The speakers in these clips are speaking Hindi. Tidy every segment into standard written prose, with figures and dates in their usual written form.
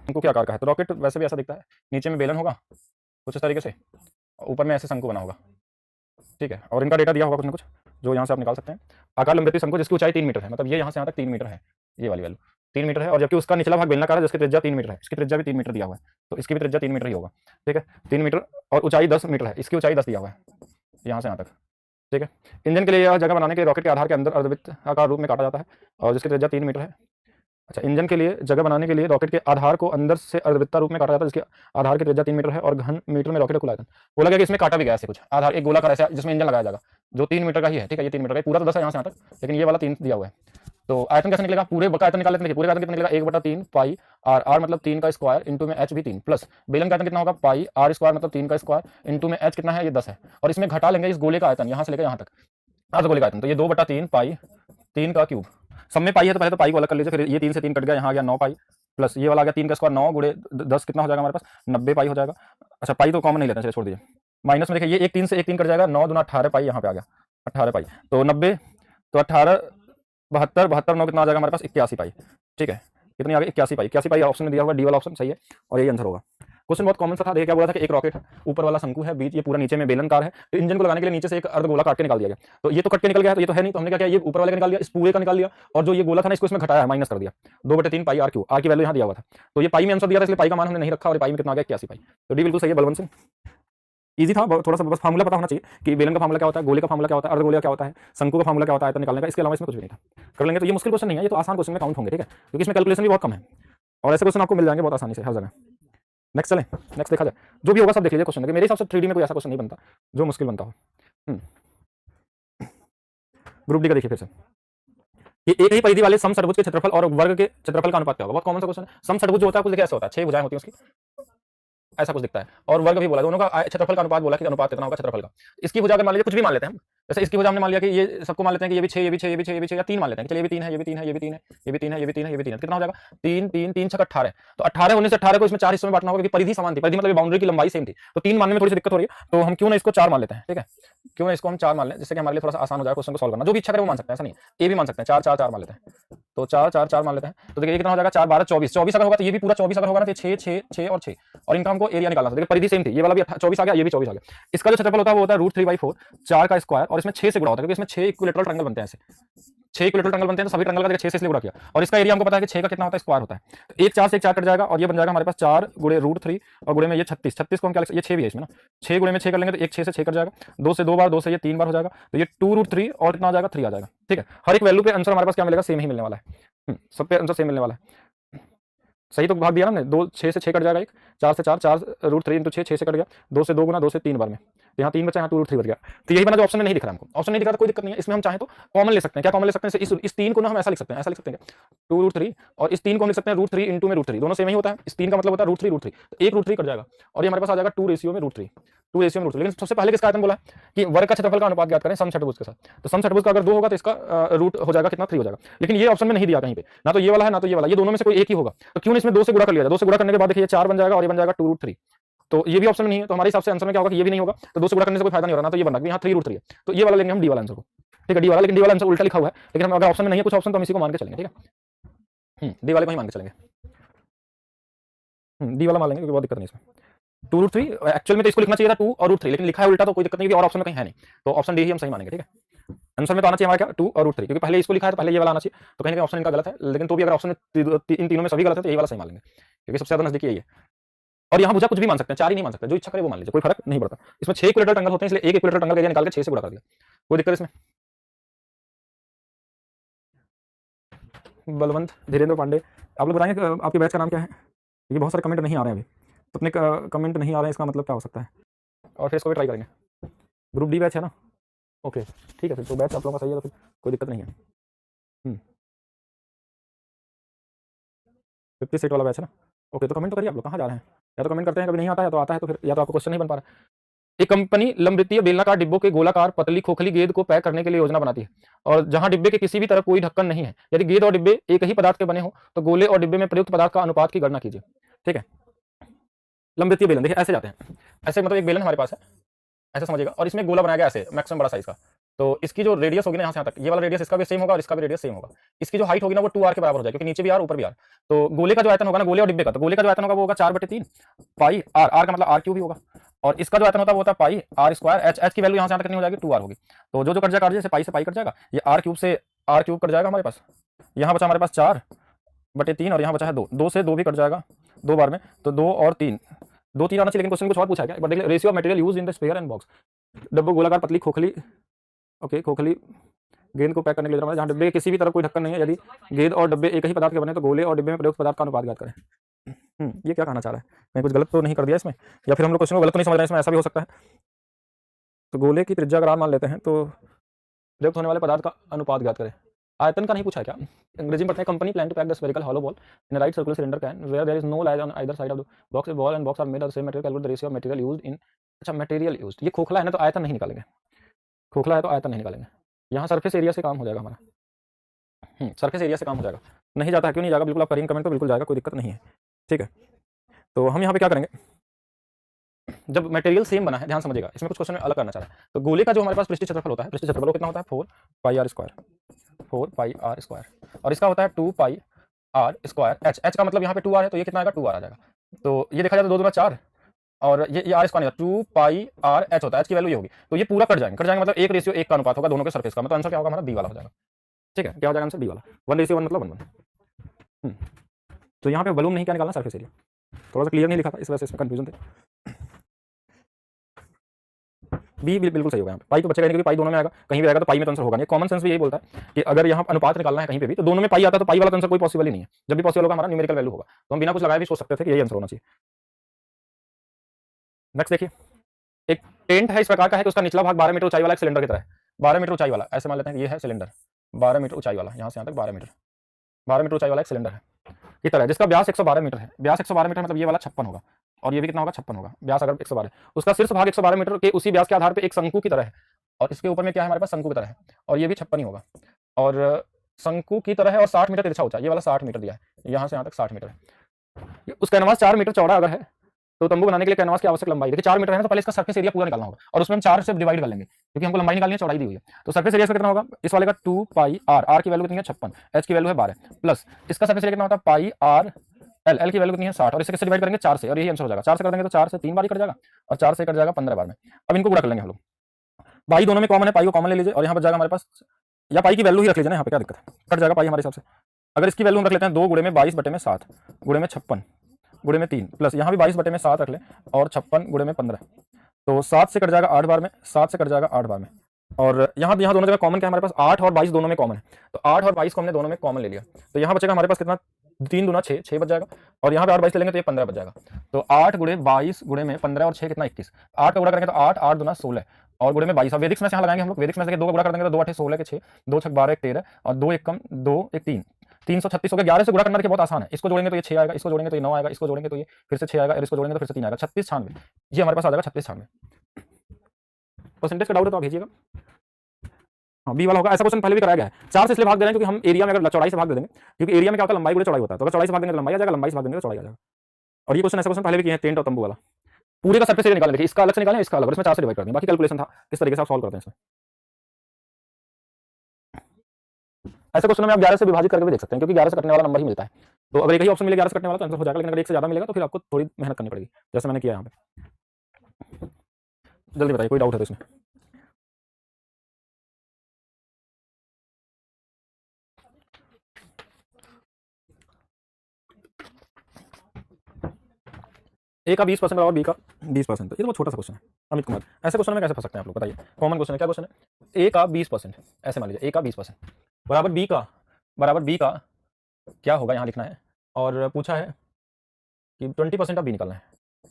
शंकु के आकार का है। तो रॉकेट वैसे भी ऐसा दिखता है, नीचे में बेलन होगा कुछ इस तरीके से, ऊपर में ऐसे शंकु बना होगा, ठीक है। और इनका डेटा दिया होगा कुछ ना कुछ, जो यहाँ से आप निकाल सकते हैं। आकार लंबवती शंकु जिसकी ऊंचाई 3 मीटर है, मतलब ये यहाँ से यहाँ तक 3 मीटर है, ये वाली वैल्यू 3 मीटर है। और जबकि उसका निचला भाग बेलनाकार है जिसकी त्रिज्या 3 मीटर है, इसकी त्रिज्या भी 3 मीटर दिया हुआ है, तो इसकी भी त्रिज्या 3 मीटर ही होगा, ठीक है। 3 मीटर और ऊंचाई 10 मीटर है, इसकी ऊंचाई 10 दिया हुआ है यहाँ से यहाँ तक, ठीक है। इंजन के लिए यह जगह बनाने के लिए रॉकेट के आधार के अंदर अर्धवृत्त आकार रूप में काटा जाता है, और जिसकी त्रिज्या 3 मीटर है। अच्छा, इंजन के लिए जगह बनाने के लिए रॉकेट के आधार को अंदर से अर्धवृत्ता रूप में काटा जाता है, जिसके आधार की त्रिज्या 3 मीटर है और घन मीटर में रॉकेट का कुल आयतन। बोला गया कि इसमें काटा भी गया ऐसे कुछ आधार, एक गोलाकार ऐसा जिसमें इंजन लगाया जाएगा, जो 3 मीटर का ही है, ठीक है। ये 3 मीटर का पूरा तो 10 है यहाँ से यहाँ तक, लेकिन ये वाला 3 दिया हुआ है। तो आयतन कैसे निकलेगा, पूरे का आयतन निकाल लेते हैं। पूरे का आयतन कितना निकलेगा, 1/3 पाई आर, आर मतलब 3 का स्क्वायर इंटू में एच भी 3, प्लस बेलन का आयतन कितना होगा, पाई आर स्क्वायर मतलब 3 का स्क्वायर इंटू में एच कितना है, ये 10 है। और इसमें घटा लेंगे इस गोले का आयतन यहाँ से लेकर यहाँ तक, अर्ध गोले का आयतन, तो ये 2/3 पाई 3 का क्यूब। सब में पाई है तो पहले तो पाई को अलग कर लीजिए, फिर ये 3 से 3 कट गया, यहाँ आ गया 9 पाई, प्लस ये वाला आ गया 3 का स्क्वायर 9 गुणे 10 कितना हो जाएगा हमारे पास, 90 पाई हो जाएगा। अच्छा, पाई तो कॉमन नहीं लेते हैं, चलिए छोड़ दीजिए। माइनस में देखिए ये एक 3 से एक 3 कट जाएगा, 9 दूना 18 पाई यहाँ पे आ गया 18 पाई, तो 90, तो 18 72 72 9 कितना आ जाएगा हमारे पास 81 पाई, ठीक है। कितनी आ गई 81 पाई ऑप्शन में दिया हुआ, डी वाला ऑप्शन सही है और यही आंसर होगा। क्वेश्चन बहुत कॉमन सा था। देखिए क्या बोला था कि एक रॉकेट है, ऊपर वाला शंकु है, बीच ये पूरा नीचे में बेलनकार है, तो इंजन को लगाने के लिए नीचे से एक अर्ध गोला काट के निकाल दिया गया। तो ये तो कट के निकल गया है, तो ये तो है नहीं, तो हमने क्या किया, ये ऊपर वाले का निकाल दिया, इस पूरे का निकाल दिया, और जो ये गोला था ना इसको इसमें घटाया है, माइनस कर दिया, 2/3 पाई आर क्यू, आर की वैल्यू यहाँ दिया हुआ था, तो ये पाई में आंसर दिया था, इसलिए पाई का मान हमने नहीं रखा, और पाई में कितना आ गया 81 पाई। तो डी बिल्कुल सही है बलवंत सिंह। इजी था, थोड़ा सा बस फार्मूला पता होना चाहिए कि बेलन का फार्मूला क्या होता है, गोले का फार्मूला क्या होता है, अर्धगोले का क्या होता है, शंकु का फार्मूला क्या होता है आयतन निकालने का, इसके अलावा इसमें कुछ भी नहीं था। कर लेंगे तो ये मुश्किल क्वेश्चन नहीं है, ये तो आसान क्वेश्चन में काउंट होंगे, ठीक है, क्योंकि इसमें कैलकुलेशन भी बहुत कम है, और ऐसे क्वेश्चन आपको मिल जाएंगे बहुत आसानी से हर जगह। नेक्स्ट चलें, नेक्स्ट देखा जाए, जो भी होगा सब देख लीजिए क्वेश्चन, मेरे हिसाब से 3D में कोई ऐसा क्वेश्चन नहीं बनता जो मुश्किल बनता हो। ग्रुप डी का देखिए फिर से, ये एक ही परिधि वाले समषट्भुज के क्षेत्रफल और वर्ग के क्षेत्रफल का अनुपात क्या होगा, बहुत कॉमन सा क्वेश्चन है। समषट्भुज जो होता है कुछ देखिए ऐसा होता है, 6 भुजाएं होती हैं उसकी, ऐसा कुछ दिखता है, और वर्ग भी बोला, दोनों का क्षेत्रफल का अनुपात बोला कि अनुपात कितना होगा क्षेत्रफल का। इसकी भुजा अगर मान लीजिए कुछ भी मान लेते हैं हम, जैसे इसकी भुजा हमने मान लिया कि ये सबको मान लेते हैं कि ये भी 6, ये भी 6, ये भी 6, ये भी 6, या 3 मान लेते हैं, चलिए ये भी 3 है, ये भी 3 है, ये भी 3 है, ये भी 3 है, ये भी 3 है, ये भी 3 है, कितना हो जाएगा 3 3 3 6 18। तो 18 होने से 18 को इसमें 4 हिस्सों में बांटना होगा, क्योंकि परिधि समान थी, परिधि मतलब बाउंड्री की लंबाई सेम थी, तो 3 मानने में थोड़ी सी दिक्कत हो रही है, तो हम क्यों ना इसको 4 मान लेते हैं, ठीक है, क्यों ना इसको हम 4 मान लें, जिससे कि हमारे लिए थोड़ा सा आसान हो जाए क्वेश्चन को सॉल्व करना। जो भी इच्छा करे वो मान सकते हैं, ऐसा नहीं ए भी मान सकते हैं, 4 4 4 मान लेते हैं, तो 4 4 4 मान लेते हैं। तो देखिए कितना हो जाएगा 4 12 24, 24 अगर होगा तो ये भी पूरा 24 अगर होगा ना, तो 6 6 6 और 6, और इनका हमको एरिया निकालना था। देखिए परिधि सेम थी, ये वाला भी 24 आ गया, ये भी 24 आ गया। इसका जो क्षेत्रफल होता है वो होता है √3/4, 4 का स्क्वायर, और इसमें 6 से गुणा होता है, क्योंकि इसमें 6 इक्विलेटरल ट्रायंगल बनते हैं, ऐसे 6 इक्विलेटरल ट्रायंगल बनते हैं, तो सभी ट्रायंगल का देखिए 6 से इसलिए गुणा किया, और इसका एरिया हमको पता है कि 6 का कितना होता है, स्क्वायर होता है, तो 1 4 से 1 4 कट जाएगा, और ये बन जाएगा हमारे पास 4 गुणे √3 और गुणे में ये 36, 36 को हम क्या लिख सकते हैं, ये 6 भी है इसमें ना, 6 गुणे में 6 कर लेंगे तो 1 6 से 6 कट जाएगा, 2 से 2 बार, 2 से ये 3 बार हो जाएगा, तो ये 2√3 और कितना आ जाएगा 3 आ जाएगा, ठीक है। हर एक वैल्यू पे आंसर हमारे पास क्या मिलेगा, सेम ही मिलने वाला है, सब पे आंसर सेम मिलने वाला है। सही तो भाग दिया ना हमने, 2 6 से 6 कट जाएगा, एक 4 से 4 4 √3 इंटू 6 6 से कट गया, 2 से 2 गुना 2 से 3 बार में, यहाँ 3 बचा, यहाँ 2√3 बच गया। तो यही बना जो ऑप्शन में नहीं दिख रहा हमको, ऑप्शन नहीं दिख रहा तो कोई दिक्कत नहीं है, इसमें हम चाहें तो कॉमन ले सकते हैं। क्या कॉमन ले सकते हैं, इस 3 को ना हम ऐसा लिख सकते हैं, ऐसा लिख सकते हैं 2√3, और इस 3 को हम लिख सकते हैं √3 इंटू में √3, दोनों सेम ही होता है, इस 3 का मतलब होता है √3 √3, तो एक √3 कट जाएगा, और ये हमारे पास आ जाएगा 2 रेशियो में √3, 2 रेशियो में √3। लेकिन सबसे पहले किसका आयतन बोला कि वर्ग का क्षेत्रफल का अनुपात ज्ञात करें समषट्भुज के साथ, तो समषट्भुज का अगर 2 होगा तो इसका रूट हो जाएगा कितना 3 हो जाएगा, लेकिन ये ऑप्शन में नहीं दिया कहीं पे, ना तो ये वाला है ना तो ये वाला, ये दोनों में से कोई एक ही होगा, तो क्यों इसमें 2 से गुणा कर लिया जाए, 2 से गुणा करने के बाद देखिए 4 बन जाएगा, और ये बन जाएगा 2√3, तो ये भी ऑप्शन में नहीं है, तो हमारे हिसाब से आंसर में क्या होगा कि ये भी नहीं होगा, तो 2 से गुणा करने से कोई फायदा नहीं हो रहा, ना तो ये बन रहा है यहाँ 3√3 है, तो ये वाला लेंगे हम डी वाला आंसर को, ठीक है, डी वाला, लेकिन डी वाला आंसर उल्टा लिखा हुआ है, लेकिन हम अगर ऑप्शन में नहीं है कुछ ऑप्शन तो हम इसी को मान के चलेंगे, ठीक है, डी वाले को ही मान के चलेंगे, डी वाला मान लेंगे क्योंकि बहुत दिक्कत नहीं इसमें। 2√3 एक्चुअल में तो इसको लिखना चाहिए था 2 और √3, लेकिन लिखा है उल्टा तो कोई दिक्कत नहीं, और ऑप्शन में कहीं है नहीं, तो ऑप्शन डी ही हम सही मानेंगे, ठीक है। आंसर में तो आना चाहिए हमारा क्या 2 और √3, क्योंकि पहले इसको लिखा है तो पहले ये वाला आना चाहिए, तो कहीं ना कहीं ऑप्शन इनका गलत है, लेकिन तो भी अगर ऑप्शन में इन तीनों में सभी गलत है तो यही वाला सही मान लेंगे, क्योंकि सबसे ज्यादा नजदीकी यही है। और यहाँ भुजा कुछ भी मान सकते हैं, 4 ही नहीं मान सकते, जो इच्छा करे वो मान लीजिए, कोई फर्क नहीं पड़ता। इसमें 6 इक्विलेटरल ट्रायंगल होते हैं, इसलिए एक इक्विलेटरल ट्रायंगल का एरिया निकाल के 6 से गुणा कर दिया, कोई दिक्कत इसमें। बलवंत धीरेन्द्र पांडे, आप लोग बताएंगे आपके बैच का नाम क्या है, क्योंकि बहुत सारे कमेंट नहीं आ रहे हैं अभी, तो अपने कमेंट नहीं आ रहे हैं, इसका मतलब क्या हो सकता है, और फिर इसको भी ट्राई करेंगे। ग्रुप डी बैच है ना, ओके ठीक है, फिर तो बैच आप लोगों का सही है, तो फिर कोई दिक्कत नहीं है। 50 सीट वाला बैच है ना, ओके, तो कमेंट तो करिए आप लोग, कहाँ जा रहे हैं, या तो कमेंट करते हैं कभी नहीं आता है, तो आता है तो फिर या तो आपको क्वेश्चन नहीं बन पा रहा। एक कंपनी लंबवृत्तीय बेलनाकार डिब्बों के गोलाकार पतली खोखली गेंद को पैक करने के लिए योजना बनाती है, और जहां डिब्बे के किसी भी तरफ कोई ढक्कन नहीं है, यदि गेंद और डिब्बे एक ही पदार्थ के बने हो तो गोले और डिब्बे में प्रयुक्त पदार्थ का अनुपात की गणना कीजिए, ठीक है। लंबवृत्तीय बेलन देखिए ऐसे जाते हैं, ऐसे मतलब एक बेलन हमारे पास है, ऐसे समझिएगा, और इसमें गोला बनाया गया ऐसे मैक्सिमम बड़ा साइज का, तो इसकी जो रेडियस होगी ना यहाँ से यहाँ तक, ये वाला रेडियस इसका भी सेम होगा और इसका भी रेडियस सेम होगा। इसकी जो हाइट होगी ना वो 2r के बराबर हो जाएगी, क्योंकि नीचे भी r ऊपर भी r। तो गोले का जो आयतन होगा ना, गोले और डिब्बे का, तो गोले का जो आयतन होगा वो होगा 4/3 पाई r, r का मतलब r क्यूब ही होगा, और इसका जो आयतन होता है वो होता है पाई r स्क्वायर। h की वैल्यू यहाँ से यहाँ तक कितनी हो जाएगी, 2r होगी। तो जो कट जाएगा, जैसे पाई से पाई कट जाएगा, ये r क्यूब से r क्यूब कट जाएगा हमारे पास, यहाँ बचा हमारे पास 4/3 और यहाँ बचा है 2, 2 से 2 भी कट जाएगा 2 बार में, तो 2 और 3, 2 3 आना चाहिए, लेकिन क्वेश्चन कुछ और पूछा है क्या, बट देख ratio of material used in the sphere and box. डब्बो गोलाकार पतली खोखली, ओके, खोखली गेंद को पैक करने के लिए जहाँ डब्बे के किसी भी तरफ कोई ढक्कन नहीं है, यदि गेंद और डब्बे एक ही पदार्थ के बने तो गोले और डिब्बे में प्रयुक्त पदार्थ का अनुपात ज्ञात करें। ये क्या कहना चाह रहा है, मैं कुछ गलत तो नहीं कर दिया इसमें, या फिर हम लोग क्वेश्चन को गलत तो नहीं समझ रहे हैं, इसमें ऐसा भी हो सकता है। तो गोले की त्रिज्या अगर मान लेते हैं तो प्रयुक्त होने वाले पदार्थ का अनुपात ज्ञात करें। आयतन का नहीं पूछा है क्या, अंग्रेजी में पढ़ते हैं, company plan to pack the spherical hollow ball in a right circular cylinder can where there is no ledge on either side of the box. The ball and box are made of the same material. Calculate the ratio of material used in, अच्छा मटेरियल यूज्ड, ये खोखला है ना तो आयतन नहीं निकालेंगे, खोखला है तो आयतन नहीं निकालेंगे, यहाँ सरफेस एरिया से काम हो जाएगा हमारा, सरफेस एरिया से काम हो जाएगा। नहीं जाता है, क्यों नहीं जाएगा, बिल्कुल आप करेंगे कमेंट तो बिल्कुल जाएगा, कोई दिक्कत नहीं है, ठीक है। तो हम यहाँ पे क्या करेंगे, जब मटेरियल सेम बना है, ध्यान समझिएगा, इसमें कुछ क्वेश्चन अलग करना चाह रहा है। तो गोले का जो हमारे पास पृष्ठीय क्षेत्रफल होता है, पृष्ठीय क्षेत्रफल कितना होता है 4 पाई r स्क्वायर, 4 पाई r स्क्वायर, और इसका होता है 2 पाई r स्क्वायर। h का मतलब यहाँ पे 2r है, तो ये कितना आएगा 2r आ जाएगा। तो ये देखा जाए तो 2 दूना 4 और ये r स्क्वायर 2 पाई r h होता है, h की वैल्यू ये होगी, तो ये पूरा कट जाएंगे मतलब 1:1 का अनुपात होगा दोनों के सरफेस का, मतलब आंसर क्या होगा हमारा बी वाला हो जाएगा, ठीक है। क्या हो जाएगा आंसर बी वाला, 1:1 मतलब 1:1। तो यहाँ पे वॉल्यूम नहीं क्या निकालना, सरफेस एरिया, थोड़ा सा क्लियर नहीं लिखा था इस वजह से इसमें कंफ्यूजन थे। बी बिल्कुल सही होगा, यहाँ पे पाई तो बचेगा नहीं, क्योंकि पाई दोनों में आएगा, कहीं भी आएगा तो पाई में तो आंसर होगा नहीं। कॉमन सेंस भी यही बोलता है कि अगर यहाँ अनुपात निकालना है कहीं पे भी तो दोनों में पाई आता है, तो पाई वाला तो आंसर कोई पॉसिबल ही नहीं है, जब भी पॉसिबल होगा हमारा न्यूमेरिकल वैल्यू होगा, तो हम बिना कुछ लगाए भी सोच सकते थे कि यही आंसर होना चाहिए। नेक्स्ट देखिए, एक टेंट है इस प्रकार का है कि उसका निचला भाग 12 मीटर ऊंचाई वाला एक सिलेंडर की तरह है, 12 मीटर ऊंचाई वाला, ऐसे मान लेते हैं ये है सिलेंडर 12 मीटर ऊंचाई वाला, यहाँ से यहाँ तक 12 मीटर ऊंचाई वाला एक सिलेंडर है की तरह, जिसका व्यास 112 मीटर है। व्यास 112 मीटर मतलब ये वाला 56 होगा, और ये भी कितना होगा 56 होगा, व्यास अगर 112, उसका शीर्ष भाग 112 मीटर के उसी व्यास के आधार पर एक शंकु की तरह है, और इसके ऊपर में क्या है हमारे पास शंकु की तरह है, और ये भी 56 ही होगा, और शंकु की तरह है, और 60 मीटर तिरछा ऊंचा, ये वाला 60 मीटर दिया है, यहाँ से यहाँ तक 60 मीटर है। उस कैनवास 4 मीटर चौड़ा अगर है तो तंबू बनाने के लिए कैनवास की आवश्यक लंबाई, देखिए 4 मीटर है ना, तो पहले इसका सरफेस एरिया पूरा निकालना होगा, और उसमें हम 4 से डिवाइड कर लेंगे, क्योंकि हमको लंबाई निकालनी है, चौड़ाई दी हुई है। तो सरफेस एरिया कितना होगा, इस वाले का 2 पाई r, r की वैल्यू कितनी है 56, h की वैल्यू है 12, प्लस इसका सरफेस एरिया कितना होता है पाई r l, l की वैल्यू कितनी है 60, और इससे किससे डिवाइड करेंगे 4 से, और यही आंसर हो जाएगा। 4 से कर देंगे तो 4 से 3 बार ही कट जाएगा, और 4 से कट जाएगा 15 बार में। अब इनको गुणा कर लेंगे हम लोग, पाई दोनों में कॉमन है, पाई को कॉमन ले लीजिए, और यहाँ पर जाएगा हमारे पास, या पाई की वैल्यू ही रख लीजिए ना, यहाँ पे क्या दिक्कत है, कट जाएगा पाई हमारे हिसाब से। अगर इसकी वैल्यू हम रख लेते हैं 2 गुणे में 22/7 गुणे में 56 गुणे में 3, प्लस यहाँ भी 22/7 रख लें, और 56 गुणे में 15, तो 7 से कट जाएगा 8 बार में, 7 से कट जाएगा 8 बार में, और यहाँ दोनों जगह कॉमन क्या है हमारे पास, 8 और 22 दोनों में कॉमन है, तो 8 और 22 को हमने दोनों में कॉमन ले लिया, तो यहाँ बचेगा हमारे पास कितना 3 दूना 6, 6 बच जाएगा, और यहाँ पे 8 22 ले लेंगे तो ये 15 बच जाएगा। तो 8 गुणे 22 गुणे में 15 और 6 कितना 21, 8 का गुणा करेंगे तो 8, 8 दूना 16, और गुणे में 22। अब वैदिक्स में से यहाँ लगाएंगे हम लोग, वैदिक्स में से 2 का गुणा कर देंगे तो 2 8 16 के 6, 2 6 12 1 13, और 2 1 कम 2 1 3, 336 हो गया। 11 से गुणा करना देखिए बहुत आसान है, इसको जोड़ेंगे तो ये 6 आएगा, इसको जोड़ेंगे तो ये 9 आएगा, इसको जोड़ेंगे तो ये फिर से 6 आएगा, और इसको जोड़ेंगे तो फिर से 3 आएगा, 36 96, ये हमारे पास आ जाएगा 36 96। परसेंटेज का डाउट है तो आप भेजिएगा, हाँ बी वाला होगा। ऐसा क्वेश्चन पहले भी कराया गया है, 4 से इसलिए भाग दे रहे हैं क्योंकि हम एरिया में अगर चौड़ाई से भाग दे देंगे, क्योंकि एरिया में क्या होता है लंबाई गुणे चौड़ाई होता है, तो अगर चौड़ाई से भाग देंगे तो लंबाई आ जाएगा, लंबाई से भाग देंगे तो चौड़ाई आ जाएगा। और ये क्वेश्चन ऐसा क्वेश्चन पहले भी किए हैं, टेंट और तंबू वाला, पूरे का सरफेस एरिया निकालें, देखिए इसका अलग से निकालें, इसका अलग, और इसमें 4 से डिवाइड कर दें, बाकी कैलकुलेशन था किस तरीके से आप सॉल्व करते हैं इसमें। ऐसे क्वेश्चन में आप 11 से विभाजित करके भी देख सकते हैं, क्योंकि 11 से कटने वाला नंबर ही मिलता है, तो अगर एक ही ऑप्शन मिले 11 से कटने वाला तो आंसर हो जाएगा, लेकिन अगर एक से ज्यादा मिलेगा तो फिर आपको थोड़ी मेहनत करनी पड़ेगी, जैसे मैंने किया यहाँ पे। जल्दी बताइए कोई डाउट है तो इसमें। ए का 20% बराबर बी का 20%, ये तो बहुत छोटा सा क्वेश्चन है। अमित कुमार, ऐसे क्वेश्चन में कैसे फंस सकते हैं आप लोग बताइए, कॉमन क्वेश्चन है, क्या क्वेश्चन है, ए का 20%, ऐसे मान लीजिए ए का 20% बराबर बी का क्या होगा यहाँ लिखना है, और पूछा है कि 20% ऑफ बी निकालना है,